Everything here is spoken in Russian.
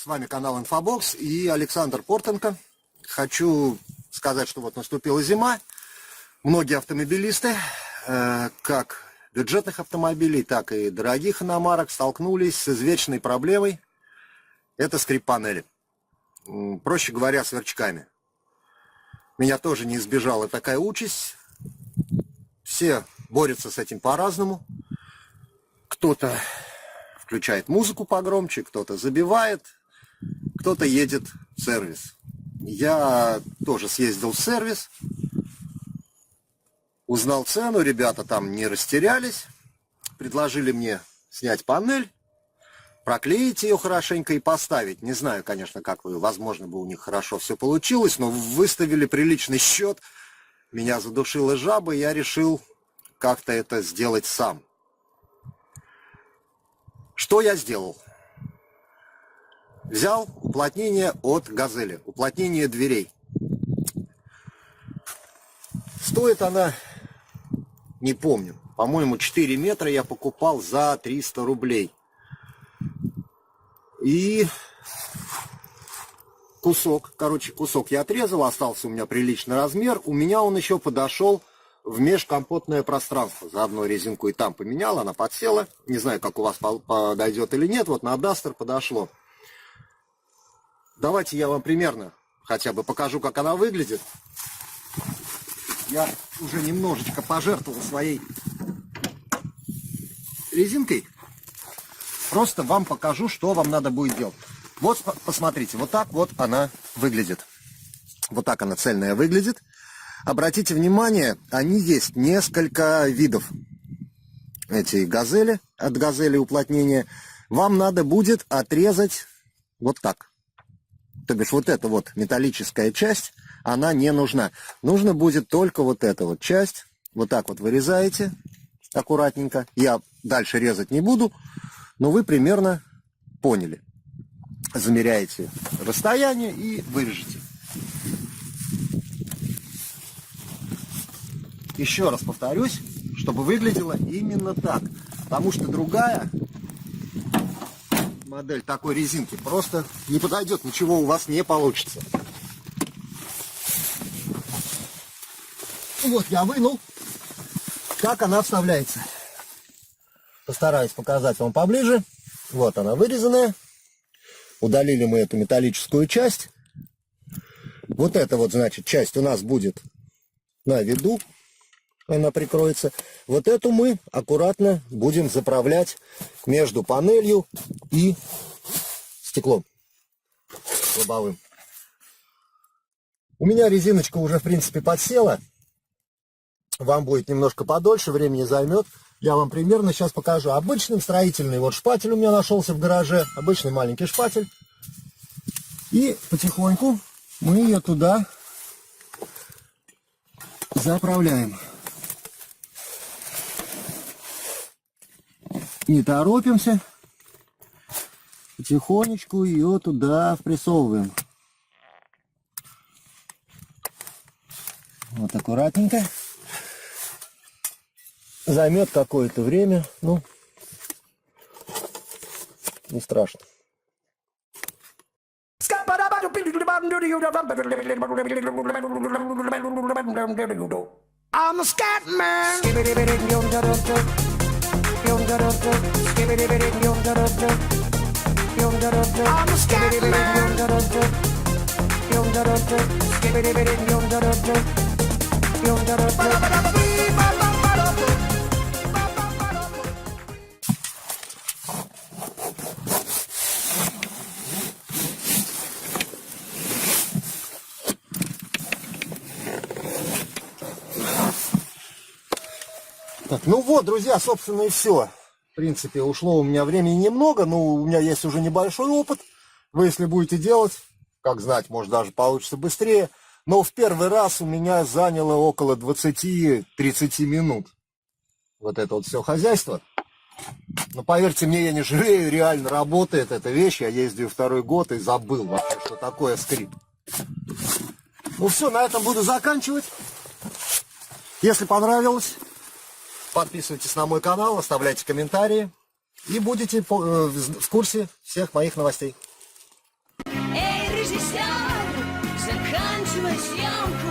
вами канал Инфобокс и Александр Портенко. Хочу сказать, что вот наступила зима. Многие автомобилисты, как бюджетных автомобилей, так и дорогих иномарок, столкнулись с извечной проблемой. Это скрип-панели. Проще говоря, сверчками. Меня тоже не избежала такая участь. Все борются с этим по-разному. Кто-то включает музыку погромче, кто-то забивает, кто-то едет в сервис. Я тоже съездил в сервис, узнал цену, ребята там не растерялись, предложили мне снять панель, проклеить ее хорошенько и поставить. Не знаю, конечно, как вы, возможно, бы у них хорошо все получилось, но выставили приличный счет, меня задушила жаба, и я решил как-то это сделать сам. Что я сделал? Взял уплотнение от Газели, уплотнение дверей. Стоит она, не помню, по-моему, 4 метра я покупал за 300 рублей. И кусок я отрезал, остался у меня приличный размер. У меня он еще подошел в межкомпотное пространство. Заодно резинку и там поменял, она подсела. Не знаю, как у вас подойдет или нет. Вот на Дастер подошло. Давайте я вам примерно хотя бы покажу, как она выглядит. Я уже немножечко пожертвовал своей резинкой. Просто вам покажу, что вам надо будет делать. Вот, посмотрите, вот так вот она выглядит. Вот так она цельная выглядит. Обратите внимание, они есть несколько видов. Эти газели, от газели уплотнения. Вам надо будет отрезать вот так. То бишь вот эта вот металлическая часть, она не нужна. Нужно будет только вот эта вот часть. Вот так вот вырезаете аккуратненько. Я дальше резать не буду, но вы примерно поняли. Замеряете расстояние и вырежете. Еще раз повторюсь, чтобы выглядело именно так. Потому что другая модель такой резинки просто не подойдет, ничего у вас не получится. Вот я вынул, как она вставляется. Постараюсь показать вам поближе. Вот она вырезанная. Удалили мы эту металлическую часть. Вот эта вот, значит, часть у нас будет на виду. Она прикроется. Вот эту мы аккуратно будем заправлять между панелью и стеклом лобовым. У меня резиночка уже, в принципе, подсела. Вам будет немножко подольше, времени займет. Я вам примерно сейчас покажу. Обычный строительный вот шпатель у меня нашелся в гараже. Обычный маленький шпатель. И потихоньку мы ее туда заправляем. Не торопимся. Потихонечку ее туда впрессовываем. Вот аккуратненько. Займет какое-то время, ну, не страшно. I'm a scat man. I'm a scat Так, ну вот, друзья, собственно и все. В принципе, ушло у меня времени немного, но у меня есть уже небольшой опыт. Вы, если будете делать, как знать, может даже получится быстрее. Но в первый раз у меня заняло около 20-30 минут. Вот это вот все хозяйство. Но поверьте мне, я не жалею, реально работает эта вещь. Я ездил второй год и забыл вообще, что такое скрип. Ну все, на этом буду заканчивать. Если понравилось, подписывайтесь на мой канал, оставляйте комментарии и будете в курсе всех моих новостей. нельзя заканчивать съемку.